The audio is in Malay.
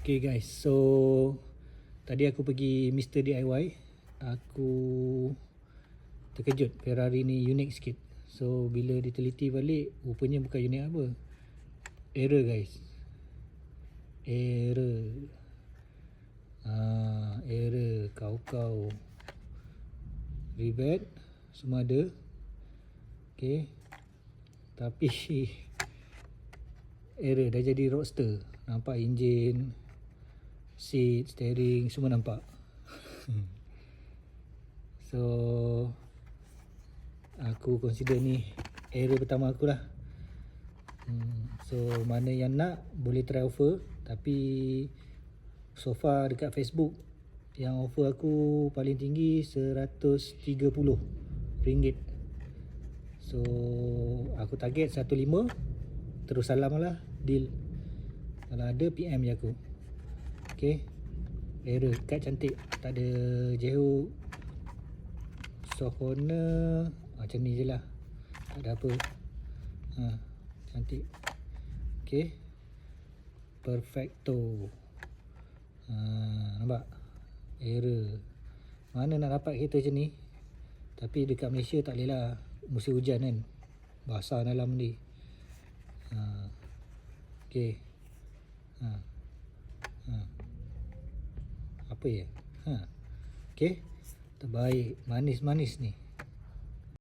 Okay guys, so tadi aku pergi Mr. DIY. Aku terkejut Ferrari ni unik sikit. So bila diteliti balik, rupanya bukan unik apa. Error guys. Error. Error. Kau. Rivet semua ada. Okay. Tapi error dah jadi roadster. Nampak enjin, seat, steering semua nampak. So aku consider ni error pertama aku lah. So mana yang nak boleh try offer. Tapi so far dekat Facebook yang offer aku paling tinggi RM130. So aku target 15. Terus salam lah, deal. Kalau ada PM je aku. Okay. Error, kad cantik, tak ada jehuk. Soft corner macam ni je lah, tak ada apa. Cantik. Okay. Perfecto. Nampak? Error. Mana nak dapat kereta macam ni. Tapi dekat Malaysia tak boleh lah, musim hujan kan, basah dalam ni. Okay. Apa ya? Okay. Terbaik. Manis-manis ni.